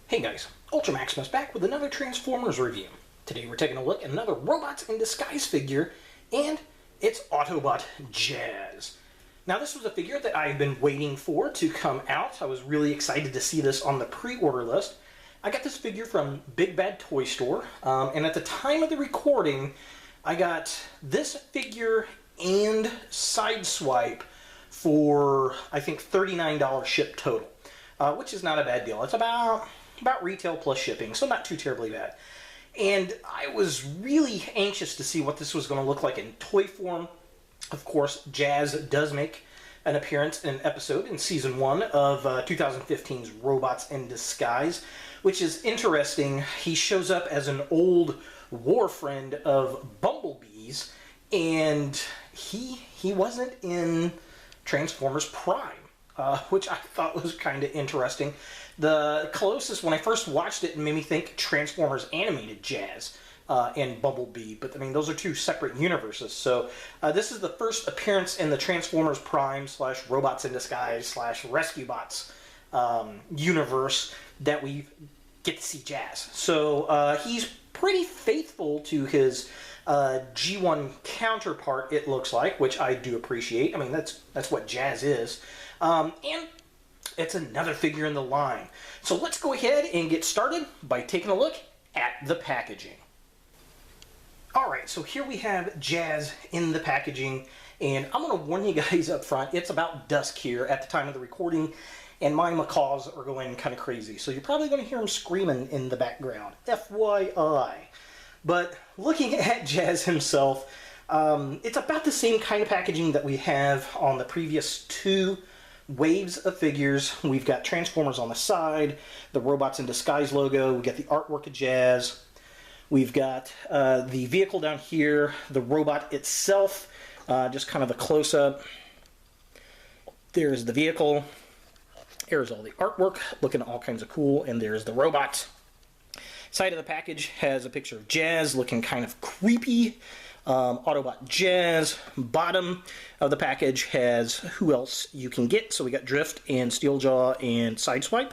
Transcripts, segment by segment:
Hey guys, Ultra Maximus back with another Transformers review. Today we're taking a look at another Robots in Disguise figure, and it's Autobot Jazz. Now this was a figure that I've been waiting for to come out. I was really excited to see this on the pre-order list. I got this figure from Big Bad Toy Store, and at the time of the recording, I got this figure and Sideswipe for, I think, $39 ship total, which is not a bad deal. It's about retail plus shipping, so not too terribly bad. And I was really anxious to see what this was going to look like in toy form. Of course, Jazz does make an appearance in an episode in Season 1 of 2015's Robots in Disguise, which is interesting. He shows up as an old war friend of Bumblebee's, and he wasn't in Transformers Prime, which I thought was kind of interesting. The closest, when I first watched it, made me think Transformers Animated Jazz and Bumblebee, but I mean, those are two separate universes. So this is the first appearance in the Transformers Prime / Robots in Disguise / Rescue Bots universe that we get to see Jazz. So he's pretty faithful to his G1 counterpart, it looks like, which I do appreciate. I mean, that's what Jazz is. And it's another figure in the line. So let's go ahead and get started by taking a look at the packaging. Alright, so here we have Jazz in the packaging, and I'm going to warn you guys up front, it's about dusk here at the time of the recording, and my macaws are going kind of crazy. So you're probably going to hear them screaming in the background. FYI. But looking at Jazz himself, it's about the same kind of packaging that we have on the previous two waves of figures. We've got Transformers on the side, the Robots in Disguise logo, we got the artwork of Jazz, we've got the vehicle down here, the robot itself, just kind of a close-up. There's the vehicle, here's all the artwork, looking all kinds of cool, and there's the robot. Side of the package has a picture of Jazz looking kind of creepy. Autobot Jazz. Bottom of the package has who else you can get. So we got Drift and Steeljaw and Sideswipe.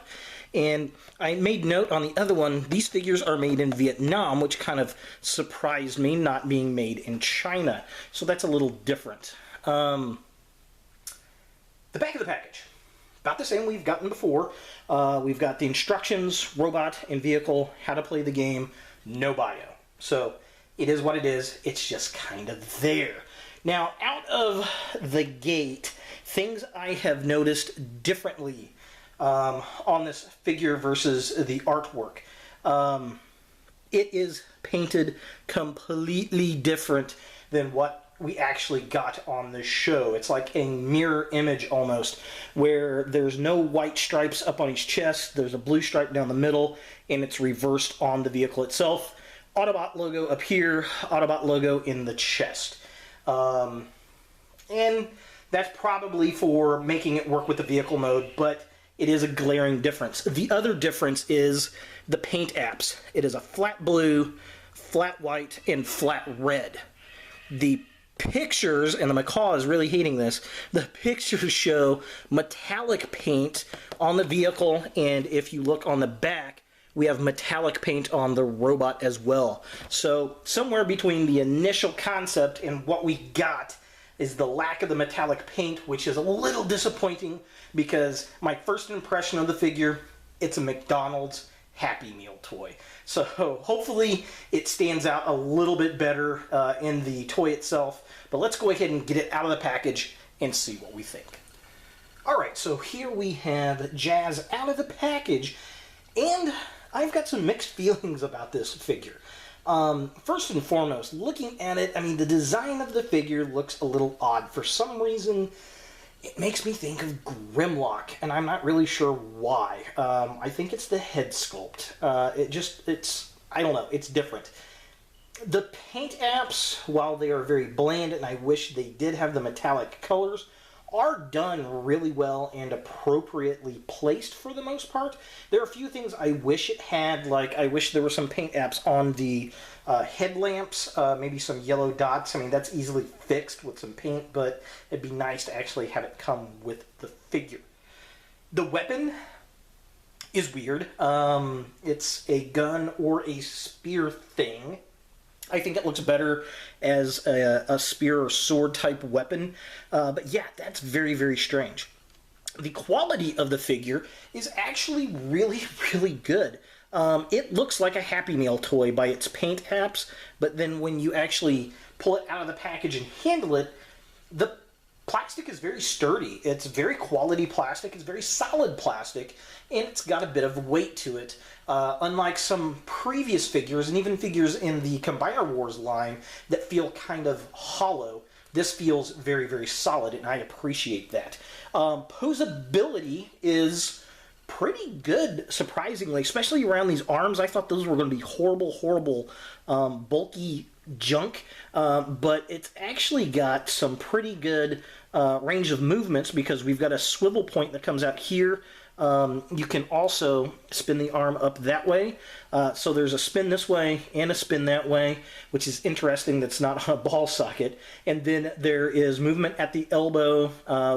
And I made note on the other one, these figures are made in Vietnam, which kind of surprised me, not being made in China. So that's a little different. The back of the package, about the same we've gotten before. We've got the instructions, robot and vehicle, how to play the game, no bio. So it is what it is. It's just kind of there. Now, out of the gate, things I have noticed differently on this figure versus the artwork. It is painted completely different than what we actually got on the show. It's like a mirror image almost, where there's no white stripes up on his chest, there's a blue stripe down the middle, and it's reversed on the vehicle itself. Autobot logo up here, Autobot logo in the chest. And that's probably for making it work with the vehicle mode, but it is a glaring difference. The other difference is the paint apps. It is a flat blue, flat white, and flat red. The pictures, and the macaw is really hating this, the pictures show metallic paint on the vehicle, and if you look on the back, we have metallic paint on the robot as well. So somewhere between the initial concept and what we got is the lack of the metallic paint, which is a little disappointing because my first impression of the figure, it's a McDonald's Happy Meal toy. So hopefully it stands out a little bit better in the toy itself. But let's go ahead and get it out of the package and see what we think. Alright, so here we have Jazz out of the package, and I've got some mixed feelings about this figure. First and foremost, looking at it, I mean, the design of the figure looks a little odd. For some reason, it makes me think of Grimlock, and I'm not really sure why. I think it's the head sculpt. I don't know, it's different. The paint apps, while they are very bland, and I wish they did have the metallic colors, are done really well and appropriately placed for the most part. There are a few things I wish it had, like I wish there were some paint apps on the headlamps, maybe some yellow dots. I mean, that's easily fixed with some paint, but it'd be nice to actually have it come with the figure. The weapon is weird. It's a gun or a spear thing. I think it looks better as a spear or sword type weapon. But yeah, that's very, very strange. The quality of the figure is actually really, really good. It looks like a Happy Meal toy by its paint apps, but then when you actually pull it out of the package and handle it, the plastic is very sturdy. It's very quality plastic. It's very solid plastic, and it's got a bit of weight to it. Unlike some previous figures, and even figures in the Combiner Wars line that feel kind of hollow, this feels very, very solid, and I appreciate that. Posability is pretty good, surprisingly, especially around these arms. I thought those were going to be horrible, horrible, bulky junk, but it's actually got some pretty good range of movements because we've got a swivel point that comes out here. You can also spin the arm up that way. So there's a spin this way and a spin that way, which is interesting. That's not on a ball socket. And then there is movement at the elbow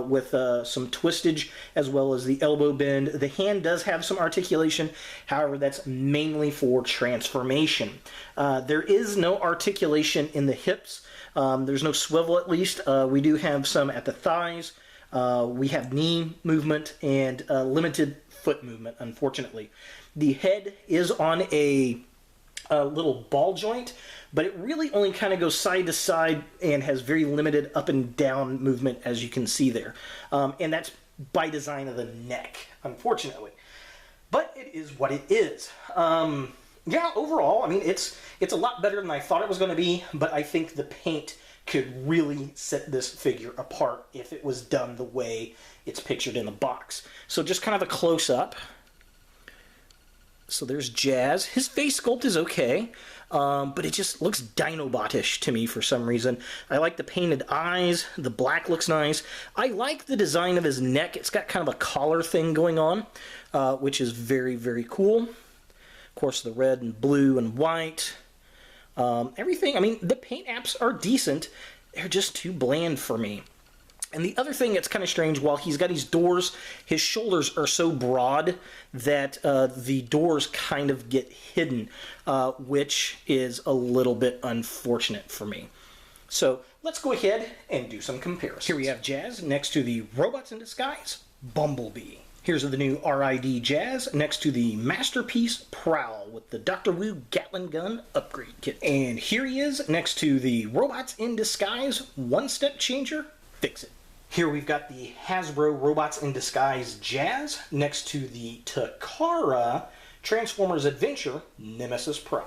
with some twistage as well as the elbow bend. The hand does have some articulation. However, that's mainly for transformation. There is no articulation in the hips. There's no swivel, at least. We do have some at the thighs. We have knee movement and limited foot movement, unfortunately. The head is on a little ball joint, but it really only kind of goes side to side and has very limited up and down movement, as you can see there. And that's by design of the neck, unfortunately. But it is what it is. Yeah, overall, I mean, it's a lot better than I thought it was going to be, but I think the paint could really set this figure apart if it was done the way it's pictured in the box. So just kind of a close-up. So there's Jazz. His face sculpt is okay, but it just looks Dinobot-ish to me for some reason. I like the painted eyes. The black looks nice. I like the design of his neck. It's got kind of a collar thing going on, which is very, very cool. Of course, the red and blue and white. Everything, I mean, the paint apps are decent. They're just too bland for me. And the other thing that's kind of strange, while he's got these doors, his shoulders are so broad that the doors kind of get hidden, which is a little bit unfortunate for me. So let's go ahead and do some comparisons. Here we have Jazz next to the Robots in Disguise, Bumblebee. Here's the new RID Jazz next to the Masterpiece Prowl with the Dr. Wu Gatling Gun upgrade kit. And here he is next to the Robots in Disguise One-Step Changer Fix-It. Here we've got the Hasbro Robots in Disguise Jazz next to the Takara Transformers Adventure Nemesis Prime.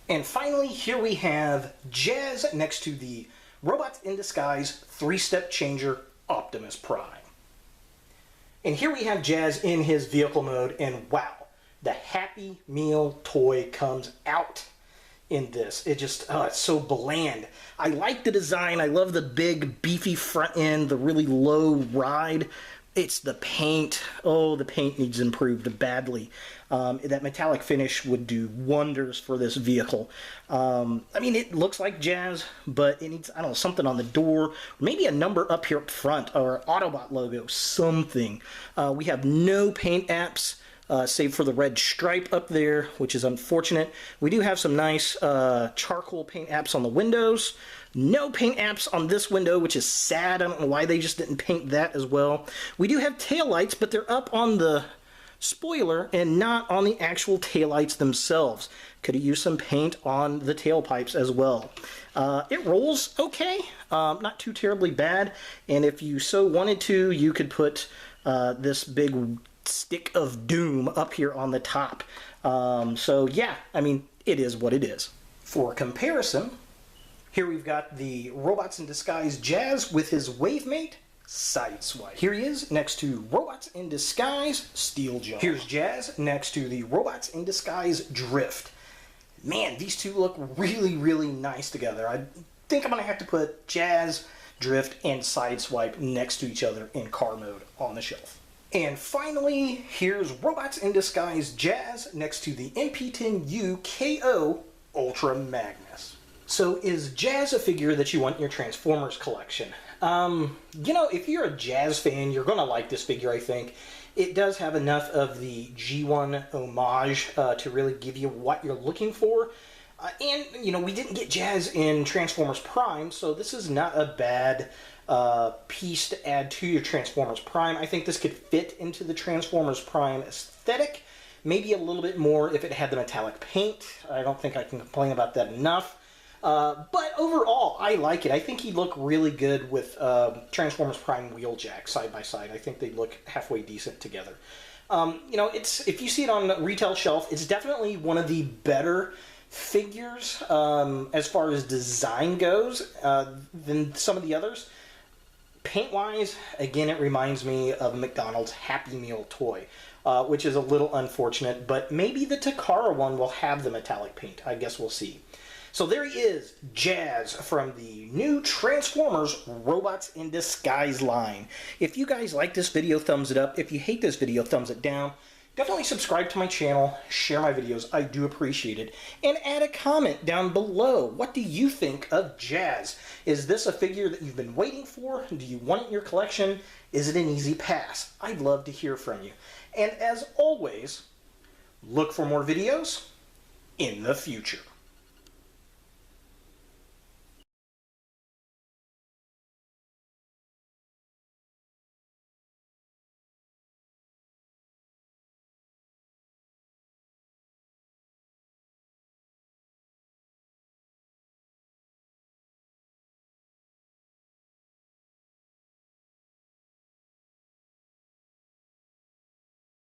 And finally, here we have Jazz next to the Robots in Disguise 3-Step Changer Optimus Prime. And here we have Jazz in his vehicle mode, and wow, the Happy Meal toy comes out in this. It just, it's so bland. I like the design. I love the big, beefy front end, the really low ride. It's the paint. Oh, the paint needs improved badly. That metallic finish would do wonders for this vehicle. I mean, it looks like Jazz, but it needs, I don't know, something on the door. Maybe a number up here up front, or Autobot logo, something. We have no paint apps, save for the red stripe up there, which is unfortunate. We do have some nice charcoal paint apps on the windows. No paint apps on this window, which is sad. I don't know why they just didn't paint that as well. We do have taillights, but they're up on the spoiler and not on the actual taillights themselves. Could have used some paint on the tailpipes as well. It rolls okay, not too terribly bad, and if you so wanted to, you could put this big stick of doom up here on the top. So yeah, I mean, it is what it is. For comparison, here we've got the Robots in Disguise Jazz with his Wavemate Sideswipe. Here he is next to Robots in Disguise, Steeljaw. Here's Jazz next to the Robots in Disguise, Drift. Man, these two look really, really nice together. I think I'm going to have to put Jazz, Drift, and Sideswipe next to each other in car mode on the shelf. And finally, here's Robots in Disguise Jazz next to the MP10U KO Ultra Magnus. So is Jazz a figure that you want in your Transformers collection? You know, if you're a Jazz fan, you're going to like this figure, I think. It does have enough of the G1 homage to really give you what you're looking for. And, you know, we didn't get Jazz in Transformers Prime, so this is not a bad piece to add to your Transformers Prime. I think this could fit into the Transformers Prime aesthetic. Maybe a little bit more if it had the metallic paint. I don't think I can complain about that enough. But overall, I like it. I think he'd look really good with Transformers Prime Wheeljack side by side. I think they'd look halfway decent together. You know, if you see it on the retail shelf, it's definitely one of the better figures as far as design goes than some of the others. Paint-wise, again, it reminds me of a McDonald's Happy Meal toy, which is a little unfortunate, but maybe the Takara one will have the metallic paint. I guess we'll see. So there he is, Jazz, from the new Transformers Robots in Disguise line. If you guys like this video, thumbs it up. If you hate this video, thumbs it down. Definitely subscribe to my channel, share my videos, I do appreciate it, and add a comment down below. What do you think of Jazz? Is this a figure that you've been waiting for? Do you want it in your collection? Is it an easy pass? I'd love to hear from you. And as always, look for more videos in the future.